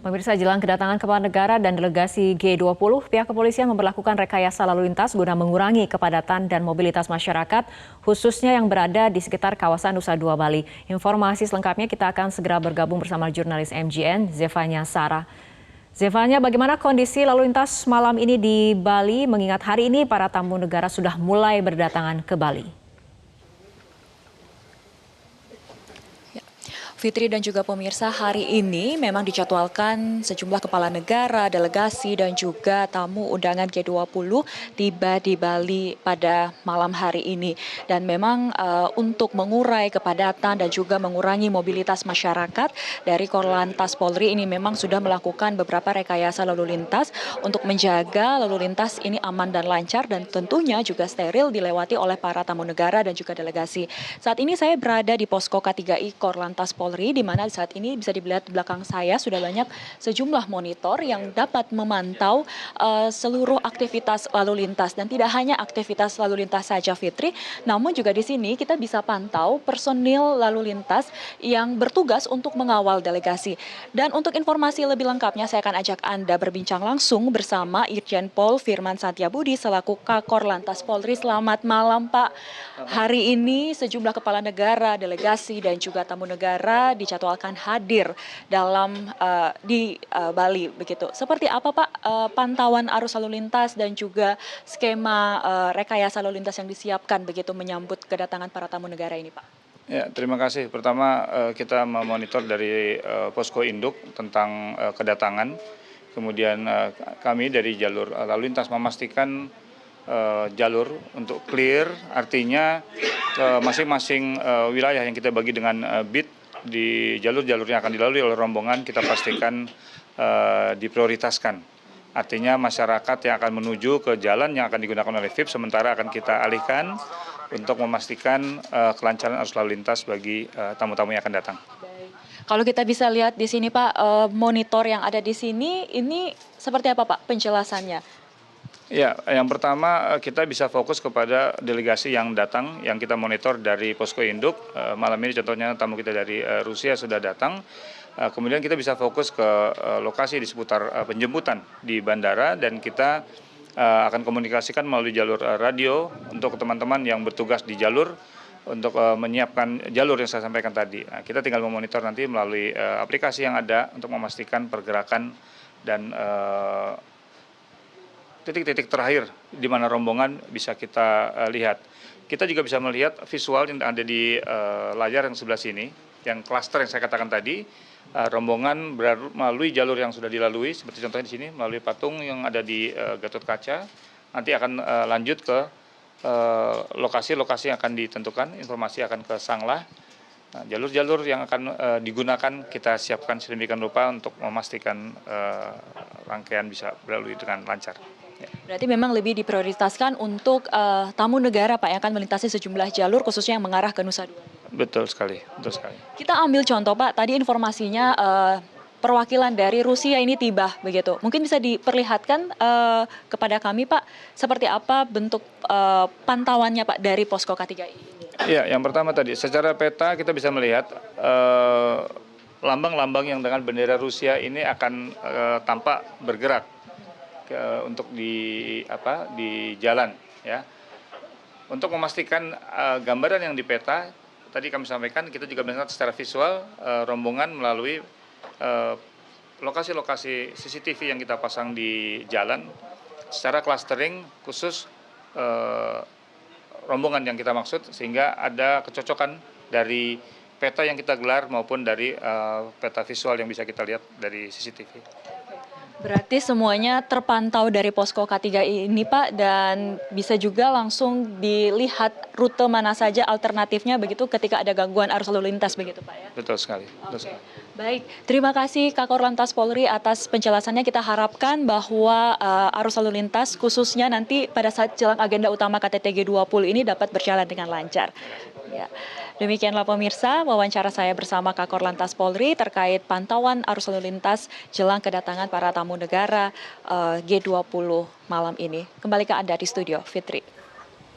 Pemirsa, jelang kedatangan kepala negara dan delegasi G20, pihak kepolisian memperlakukan rekayasa lalu lintas guna mengurangi kepadatan dan mobilitas masyarakat, khususnya yang berada di sekitar kawasan Nusa Dua Bali. Informasi selengkapnya kita akan segera bergabung bersama jurnalis MGN, Zevanya Sarah. Zevanya, bagaimana kondisi lalu lintas malam ini di Bali, mengingat hari ini para tamu negara sudah mulai berdatangan ke Bali? Fitri dan juga pemirsa, hari ini memang dijadwalkan sejumlah kepala negara, delegasi, dan juga tamu undangan G20 tiba di Bali pada malam hari ini. Dan memang untuk mengurai kepadatan dan juga mengurangi mobilitas masyarakat, dari Korlantas Polri ini memang sudah melakukan beberapa rekayasa lalu lintas untuk menjaga lalu lintas ini aman dan lancar, dan tentunya juga steril dilewati oleh para tamu negara dan juga delegasi. Saat ini saya berada di Posko K3I Korlantas Polri, di mana saat ini bisa dilihat di belakang saya sudah banyak sejumlah monitor yang dapat memantau seluruh aktivitas lalu lintas, dan tidak hanya aktivitas lalu lintas saja, Fitri, namun juga di sini kita bisa pantau personil lalu lintas yang bertugas untuk mengawal delegasi. Dan untuk informasi lebih lengkapnya saya akan ajak Anda berbincang langsung bersama Irjen Pol Firman Santiabudi selaku Kakor Lantas Polri. Selamat malam, Pak. Hari ini sejumlah kepala negara, delegasi, dan juga tamu negara dijadwalkan hadir di Bali, begitu. Seperti apa, Pak, pantauan arus lalu lintas dan juga skema rekayasa lalu lintas yang disiapkan begitu menyambut kedatangan para tamu negara ini, Pak? Ya, terima kasih. Pertama, kita memonitor dari Posko Induk tentang kedatangan. Kemudian kami dari jalur lalu lintas memastikan jalur untuk clear, artinya masing-masing wilayah yang kita bagi dengan beat di jalur-jalur yang akan dilalui oleh rombongan kita pastikan diprioritaskan. Artinya masyarakat yang akan menuju ke jalan yang akan digunakan oleh VIP sementara akan kita alihkan untuk memastikan kelancaran arus lalu lintas bagi tamu-tamu yang akan datang. Kalau kita bisa lihat di sini, Pak, monitor yang ada di sini ini seperti apa, Pak, penjelasannya? Ya, yang pertama kita bisa fokus kepada delegasi yang datang, yang kita monitor dari Posko Induk. Malam ini contohnya tamu kita dari Rusia sudah datang. Kemudian kita bisa fokus ke lokasi di seputar penjemputan di bandara, dan kita akan komunikasikan melalui jalur radio untuk teman-teman yang bertugas di jalur untuk menyiapkan jalur yang saya sampaikan tadi. Nah, kita tinggal memonitor nanti melalui aplikasi yang ada untuk memastikan pergerakan dan titik-titik terakhir di mana rombongan bisa kita lihat. Kita juga bisa melihat visual yang ada di layar yang sebelah sini, yang klaster yang saya katakan tadi. Rombongan melalui jalur yang sudah dilalui, seperti contohnya di sini, melalui patung yang ada di Gatot Kaca. Nanti akan lanjut ke lokasi-lokasi yang akan ditentukan, informasi akan ke Sanglah. Nah, jalur-jalur yang akan digunakan kita siapkan sedemikian rupa untuk memastikan rangkaian bisa berlalu dengan lancar. Berarti memang lebih diprioritaskan untuk tamu negara, Pak, yang akan melintasi sejumlah jalur khususnya yang mengarah ke Nusa Dua. Betul sekali, betul sekali. Kita ambil contoh, Pak, tadi informasinya perwakilan dari Rusia ini tiba, begitu. Mungkin bisa diperlihatkan kepada kami, Pak, seperti apa bentuk pantauannya, Pak, dari Posko K3I ini? Ya, yang pertama tadi, secara peta kita bisa melihat lambang-lambang yang dengan bendera Rusia ini akan tampak bergerak untuk di jalan, ya. Untuk memastikan gambaran yang di peta tadi kami sampaikan, kita juga melihat secara visual rombongan melalui lokasi-lokasi CCTV yang kita pasang di jalan secara clustering khusus rombongan yang kita maksud, sehingga ada kecocokan dari peta yang kita gelar maupun dari peta visual yang bisa kita lihat dari CCTV. Berarti semuanya terpantau dari Posko K3I ini, Pak, dan bisa juga langsung dilihat rute mana saja alternatifnya begitu ketika ada gangguan arus lalu lintas, begitu, Pak, ya? Betul sekali. Betul sekali. Baik, terima kasih Kakor Lantas Polri atas penjelasannya. Kita harapkan bahwa arus lalu lintas khususnya nanti pada saat jelang agenda utama KTT G20 ini dapat berjalan dengan lancar. Ya. Demikianlah pemirsa, wawancara saya bersama Kakor Lantas Polri terkait pantauan arus lalu lintas jelang kedatangan para tamu negara G20 malam ini. Kembali ke Anda di studio, Fitri.